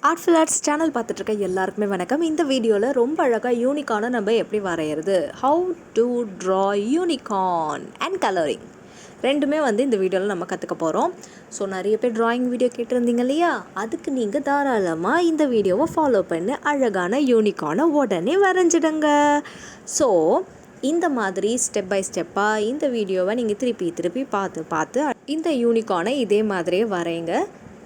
Artful Arts channel பார்த்துட்டு இருக்க எல்லாருக்குமே வணக்கம். இந்த வீடியோல ரொம்ப அழகா யூனிகார்னை நம்ம எப்படி வரையறது, how to draw unicorn and coloring ரெண்டுமே இந்த வீடியோவில் நம்ம கற்றுக்க போகிறோம். ஸோ நிறைய பேர் ட்ராயிங் வீடியோ கேட்டிருந்தீங்க இல்லையா, அதுக்கு நீங்கள் தாராளமாக இந்த வீடியோவை ஃபாலோ பண்ணி அழகான யூனிகார்னை உடனே வரைஞ்சிடுங்க. ஸோ இந்த மாதிரி ஸ்டெப் பை ஸ்டெப்பாக இந்த வீடியோவை நீங்கள் திருப்பி பார்த்து இந்த யூனிகார்னை இதே மாதிரியே வரைங்க.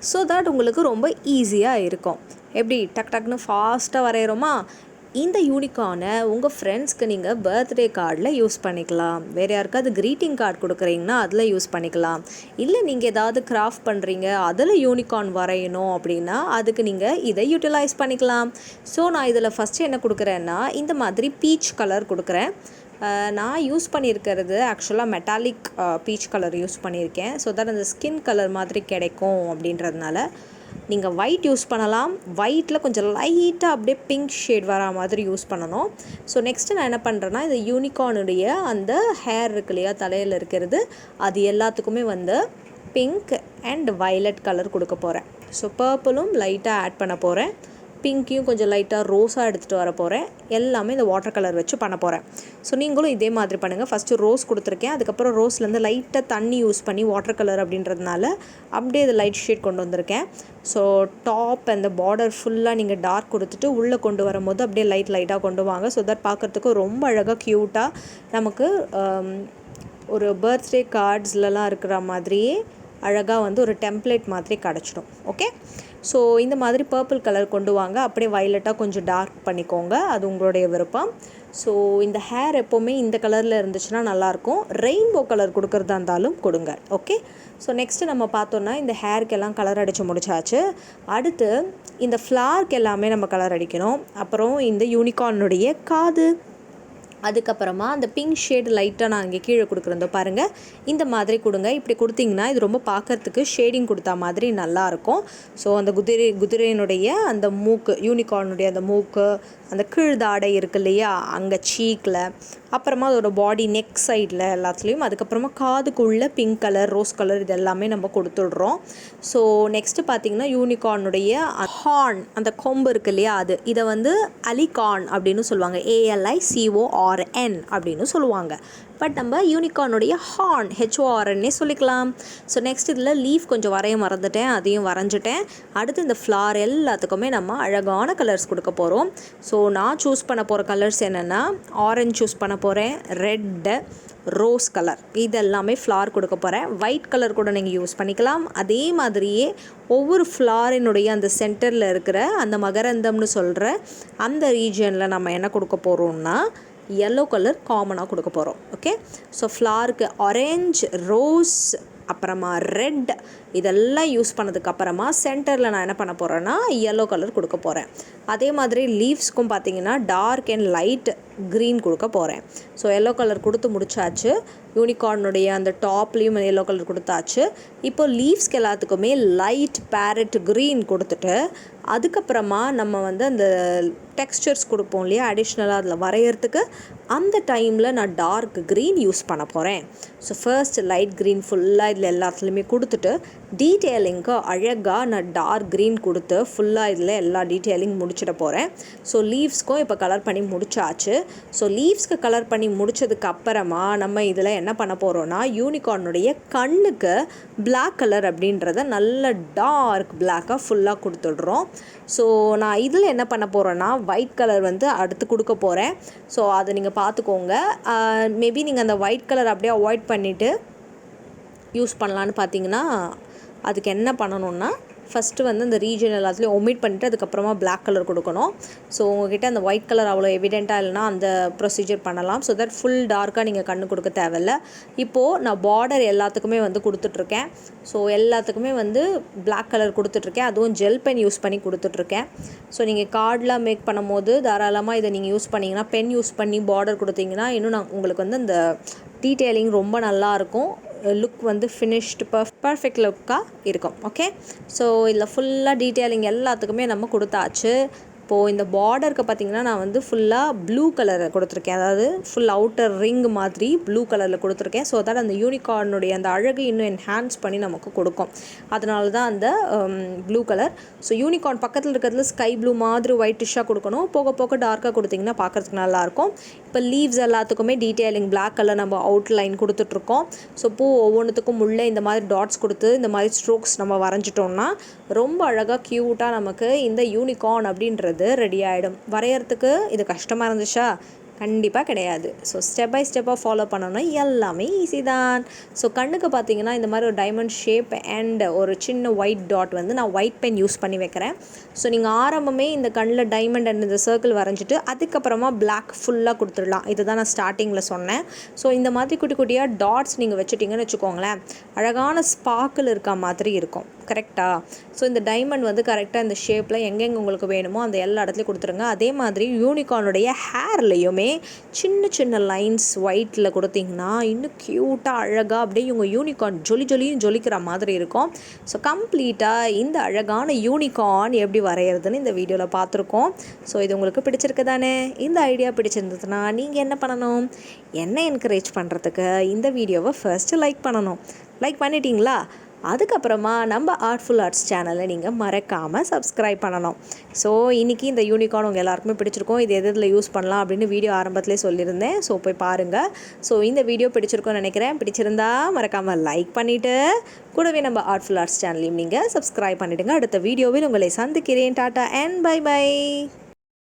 ஸோ தட் உங்களுக்கு ரொம்ப ஈஸியாக இருக்கும். எப்படி டக்குன்னு ஃபாஸ்ட்டாக வரைகிறோமா, இந்த யூனிகார்னை உங்கள் ஃப்ரெண்ட்ஸ்க்கு நீங்கள் பர்த்டே கார்டில் யூஸ் பண்ணிக்கலாம். வேறு யாருக்காவது க்ரீட்டிங் கார்டு கொடுக்குறீங்கன்னா அதில் யூஸ் பண்ணிக்கலாம். இல்லை நீங்கள் ஏதாவது கிராஃப்ட் பண்ணுறீங்க அதில் யூனிகார்ன் வரையணும் அப்படின்னா அதுக்கு நீங்கள் இதை யூட்டிலைஸ் பண்ணிக்கலாம். ஸோ நான் இதில் ஃபஸ்ட்டு என்ன கொடுக்குறேன்னா இந்த மாதிரி பீச் கலர் கொடுக்குறேன். நான் யூஸ் பண்ணியிருக்கிறது ஆக்சுவலாக மெட்டாலிக் பீச் கலர் யூஸ் பண்ணியிருக்கேன். ஸோ தட் அந்த ஸ்கின் கலர் மாதிரி கிடைக்கும் அப்படின்றதுனால நீங்கள் ஒயிட் யூஸ் பண்ணலாம். ஒயிட்டில் கொஞ்சம் லைட்டாக அப்படியே பிங்க் ஷேட் வரா மாதிரி யூஸ் பண்ணணும். ஸோ நெக்ஸ்ட்டு நான் என்ன பண்ணுறேன்னா இந்த யூனிகார்னுடைய அந்த ஹேர் இருக்கு இல்லையா, தலையில் இருக்கிறது, அது எல்லாத்துக்குமே பிங்க் அண்ட் வயலட் கலர் கொடுக்க போகிறேன். ஸோ பர்பிளும் லைட்டாக ஆட் பண்ண போகிறேன், பிங்க்கையும் கொஞ்சம் லைட்டாக ரோஸாக எடுத்துகிட்டு வர போகிறேன். எல்லாமே இந்த வாட்டர் கலர் வச்சு பண்ண போகிறேன். ஸோ நீங்களும் இதே மாதிரி பண்ணுங்கள். ஃபஸ்ட்டு ரோஸ் கொடுத்துருக்கேன், அதுக்கப்புறம் ரோஸ்லேருந்து லைட்டாக தண்ணி யூஸ் பண்ணி வாட்டர் கலர் அப்படின்றதுனால அப்படியே இது லைட் ஷேட் கொண்டு வந்திருக்கேன். ஸோ டாப் அந்த பார்டர் ஃபுல்லாக நீங்கள் டார்க் கொடுத்துட்டு உள்ளே கொண்டு வரும்போது அப்படியே லைட்டாக கொண்டு வாங்க. ஸோ தட் பார்க்குறதுக்கு ரொம்ப அழகாக க்யூட்டாக நமக்கு ஒரு பர்த்டே கார்ட்ஸ்லலாம் இருக்கிற மாதிரியே அழகாக ஒரு டெம்ப்ளேட் மாதிரி கிடச்சிடும். ஓகே, ஸோ இந்த மாதிரி பர்பிள் கலர் கொண்டு வாங்க. அப்படியே வயலட்டாக கொஞ்சம் டார்க் பண்ணிக்கோங்க, அது உங்களுடைய விருப்பம். ஸோ இந்த ஹேர் எப்போவுமே இந்த கலரில் இருந்துச்சுன்னா நல்லாயிருக்கும். ரெயின்போ கலர் கொடுக்குறதா இருந்தாலும் கொடுங்க. ஓகே, ஸோ நெக்ஸ்ட்டு நம்ம பார்த்தோன்னா இந்த ஹேருக்கெல்லாம் கலர் அடித்து முடிச்சாச்சு. அடுத்து இந்த ஃப்ளார்க்கு எல்லாமே நம்ம கலர் அடிக்கணும். அப்புறம் இந்த யூனிகார்னுடைய காது, அதுக்கப்புறமா அந்த பிங்க் ஷேடு லைட்டாக நான் இங்கே கீழே கொடுக்குறதோ பாருங்கள், இந்த மாதிரி கொடுங்க. இப்படி கொடுத்தீங்கன்னா இது ரொம்ப பார்க்குறதுக்கு ஷேடிங் கொடுத்தா மாதிரி நல்லாயிருக்கும். ஸோ அந்த குதிரையினுடைய அந்த மூக்கு, யூனிகார்னுடைய அந்த மூக்கு, அந்த கீழ்தாடை இருக்கு இல்லையா, அங்கே சீக்கில், அப்புறமா அதோட பாடி நெக் சைடில் எல்லாத்துலேயும், அதுக்கப்புறமா காதுக்குள்ளே பிங்க் கலர், ரோஸ் கலர் இது எல்லாமே நம்ம கொடுத்துடுறோம். ஸோ நெக்ஸ்ட்டு பார்த்திங்கன்னா யூனிகார்னுடைய ஹார்ன், அந்த கொம்பு இருக்கு இல்லையா, இதை அலிகார்ன் அப்படின்னு சொல்லுவாங்க. ALICORN அப்படின்னு சொல்லுவாங்க. பட் நம்ம யூனிகார்னுடைய ஹார்ன் HORNே சொல்லிக்கலாம். ஸோ நெக்ஸ்ட் இதில் லீஃப் கொஞ்சம் வரைய மறந்துட்டேன், அதையும் வரைஞ்சிட்டேன். அடுத்து இந்த ஃப்ளார் எல்லாத்துக்குமே நம்ம அழகான கலர்ஸ் கொடுக்க போகிறோம். ஸோ நான் சூஸ் பண்ண போகிற கலர்ஸ் என்னென்னா ஆரஞ்சு சூஸ் பண்ண போகிறேன், ரெட்டு, ரோஸ் கலர், இதெல்லாமே ஃப்ளார் கொடுக்க போகிறேன். ஒயிட் கலர் கூட நீங்கள் யூஸ் பண்ணிக்கலாம். அதே மாதிரியே ஒவ்வொரு ஃப்ளாரினுடைய அந்த சென்டரில் இருக்கிற அந்த மகரந்தம்னு சொல்கிற அந்த ரீஜனில் நம்ம என்ன கொடுக்க போகிறோம்னா yellow கலர் காமனாக கொடுக்க போகிறோம். ஓகே, ஸோ ஃப்ளாருக்கு ஆரஞ்சு, ரோஸ், அப்புறமா ரெட் இதெல்லாம் யூஸ் பண்ணதுக்கப்புறமா சென்டரில் நான் என்ன பண்ண போகிறேன்னா yellow கலர் கொடுக்க போகிறேன். அதே மாதிரி லீவ்ஸ்க்கும் பார்த்தீங்கன்னா டார்க் அண்ட் லைட் க்ரீன் கொடுக்க போகிறேன். ஸோ yellow கலர் கொடுத்து முடிச்சாச்சு. யூனிகார்னுடைய அந்த டாப்லேயும் yellow கலர் கொடுத்தாச்சு. இப்போ லீவ்ஸ்க்கு எல்லாத்துக்குமே லைட் பேரட் க்ரீன் கொடுத்துட்டு அதுக்கப்புறமா நம்ம அந்த டெக்ஸ்சர்ஸ் கொடுப்போம் இல்லையா, அடிஷ்னலாக அதில் வரைகிறதுக்கு, அந்த டைமில் நான் டார்க் க்ரீன் யூஸ் பண்ண போகிறேன். ஸோ ஃபர்ஸ்ட் லைட் க்ரீன் ஃபுல்லாக இதில் எல்லாத்துலேயுமே கொடுத்துட்டு டீட்டெயிலிங்க்கு அழகாக நான் டார்க் க்ரீன் கொடுத்து ஃபுல்லாக இதில் எல்லா டீட்டெயிலிங் முடிச்சிட போகிறேன். ஸோ லீவ்ஸ்க்கும் இப்போ கலர் பண்ணி முடிச்சாச்சு. ஸோ லீவ்ஸ்க்கு கலர் பண்ணி முடித்ததுக்கு அப்புறமா நம்ம இதில் என்ன பண்ண போகிறோன்னா யூனிகார்னுடைய கண்ணுக்கு பிளாக் கலர் அப்படின்றத நல்ல டார்க் பிளாக்காக ஃபுல்லாக கொடுத்துடுறோம். ஸோ நான் இதில் என்ன பண்ண போகிறேன்னா ஒயிட் கலர் அடுத்து கொடுக்க போகிறேன். ஸோ அதை நீங்கள் பார்த்துக்கோங்க. மேபி நீங்கள் அந்த ஒயிட் கலர் அப்படியே அவாய்ட் பண்ணிவிட்டு யூஸ் பண்ணலான்னு பார்த்தீங்கன்னா அதுக்கு என்ன பண்ணணுன்னா ஃபஸ்ட்டு அந்த ரீஜன் எல்லாத்துலேயும் ஒமிட் பண்ணிவிட்டு அதுக்கப்புறமா பிளாக் கலர் கொடுக்கணும். ஸோ உங்கள்கிட்ட அந்த ஒயிட் கலர் அவ்வளோ எவிடெண்ட்டாக இல்லைனா அந்த ப்ரொசீஜர் பண்ணலாம். ஸோ தட் ஃபுல் டார்க்காக நீங்கள் கண்ணு கொடுக்க தேவையில்ல. இப்போது நான் பார்டர் எல்லாத்துக்குமே கொடுத்துட்ருக்கேன். ஸோ எல்லாத்துக்குமே பிளாக் கலர் கொடுத்துட்ருக்கேன். அதுவும் ஜெல் பென் யூஸ் பண்ணி கொடுத்துட்ருக்கேன். ஸோ நீங்கள் கார்டெலாம் மேக் பண்ணும் போது தாராளமாக இதை நீங்கள் யூஸ் பண்ணிங்கன்னா, பென் யூஸ் பண்ணி பார்டர் கொடுத்தீங்கன்னா இன்னும் உங்களுக்கு அந்த டீட்டெயிலிங் ரொம்ப நல்லாயிருக்கும். லுக் ஃபினிஷ்டு பர்ஃபெக்ட் லுக்காக இருக்கும். ஓகே, ஸோ இதில் ஃபுல்லாக டீட்டெயிலிங் எல்லாத்துக்குமே நம்ம கொடுத்தாச்சு. இப்போது இந்த பார்டருக்கு பார்த்திங்கன்னா நான் வந்து ஃபுல்லாக ப்ளூ கலர் கொடுத்துருக்கேன், அதாவது ஃபுல் அவுட்டர் ரிங் மாதிரி ப்ளூ கலரில் கொடுத்துருக்கேன். ஸோ தட் அந்த யூனிகார்னுடைய அந்த அழகு இன்னும் என்ஹான்ஸ் பண்ணி நமக்கு கொடுக்கும். அதனால தான் அந்த ப்ளூ கலர். ஸோ யூனிகார்ன் பக்கத்தில் இருக்கிறதுல ஸ்கை ப்ளூ மாதிரி ஒயிட்டிஷாக கொடுக்கணும். போக போக டார்க்காக கொடுத்திங்கன்னா பார்க்குறதுக்கு நல்லாயிருக்கும். இப்போ லீவ்ஸ் எல்லாத்துக்குமே டீட்டெயிலிங் பிளாக் கலர் நம்ம அவுட்லைன் கொடுத்துட்ருக்கோம். ஸோ பூ ஒவ்வொன்றுத்துக்கும் உள்ளே இந்த மாதிரி டாட்ஸ் கொடுத்து இந்த மாதிரி ஸ்ட்ரோக்ஸ் நம்ம வரைஞ்சிட்டோம்னா ரொம்ப அழகாக க்யூட்டாக நமக்கு இந்த யூனிகார்ன் அப்படின்றது ரெடி ஆகிடும். வரையறதுக்கு இது கஷ்டமாக இருந்துச்சா? கண்டிப்பாக கிடையாது. ஸோ ஸ்டெப் பை ஸ்டெப்பாக ஃபாலோ பண்ணோன்னா எல்லாமே ஈஸி தான். ஸோ கண்ணுக்கு பார்த்தீங்கன்னா இந்த மாதிரி ஒரு டைமண்ட் ஷேப் அண்ட் ஒரு சின்ன ஒயிட் டாட் வந்து நான் ஒயிட் பென் யூஸ் பண்ணி வைக்கிறேன். ஸோ நீங்கள் ஆரம்பமே இந்த கண்ணில் டைமண்ட் அண்ட் இந்த சர்க்கிள் வரைஞ்சிட்டு அதுக்கப்புறமா பிளாக் ஃபுல்லாக கொடுத்துடலாம். இதுதான் நான் ஸ்டார்டிங்கில் சொன்னேன். ஸோ இந்த மாதிரி குட்டி குட்டியாக டாட்ஸ் நீங்கள் வச்சுட்டிங்கன்னு வச்சுக்கோங்களேன், அழகான ஸ்பார்க்கிள் இருக்க மாதிரி இருக்கும். கரெக்டாக? ஸோ இந்த டைமண்ட் வந்து கரெக்டாக இந்த ஷேப்பில் எங்கெங்கே உங்களுக்கு வேணுமோ அந்த எல்லா இடத்துலையும் கொடுத்துருங்க. அதே மாதிரி யூனிகார்னுடைய ஹேர்லேயுமே சின்ன சின்ன லைன்ஸ் ஒயிட்டில் கொடுத்திங்கன்னா இன்னும் க்யூட்டாக அழகாக அப்படியே இவங்க யூனிகார்ன் ஜொலியும் ஜொலிக்கிற மாதிரி இருக்கும். ஸோ கம்ப்ளீட்டாக இந்த அழகான யூனிகார்ன் எப்படி வரைகிறதுன்னு இந்த வீடியோவில் பார்த்துருக்கோம். ஸோ இது உங்களுக்கு பிடிச்சிருக்கு தானே? இந்த ஐடியா பிடிச்சிருந்ததுன்னா நீங்கள் என்ன பண்ணணும்? என்ன என்கரேஜ் பண்ணுறதுக்கு இந்த வீடியோவை ஃபர்ஸ்ட்டு லைக் பண்ணணும். லைக் பண்ணிட்டீங்களா? அதுக்கப்புறமா நம்ம ஆர்ட்ஃபுல் ஆர்ட்ஸ் சேனலை நீங்கள் மறக்காமல் சப்ஸ்கிரைப் பண்ணணும். ஸோ இன்றைக்கி இந்த யூனிகார்ன் உங்கள் எல்லாருக்குமே பிடிச்சிருக்கும். இது எதில் யூஸ் பண்ணலாம் அப்படின்னு வீடியோ ஆரம்பத்திலே சொல்லியிருந்தேன். ஸோ போய் பாருங்கள். ஸோ இந்த வீடியோ பிடிச்சிருக்கும்னு நினைக்கிறேன். பிடிச்சிருந்தா மறக்காமல் லைக் பண்ணிவிட்டு கூடவே நம்ம ஆர்ட்ஃபுல் ஆர்ட்ஸ் சேனலையும் நீங்கள் சப்ஸ்கிரைப் பண்ணிவிடுங்க. அடுத்த வீடியோவில் உங்களை சந்திக்கிறேன். Tata and bye by.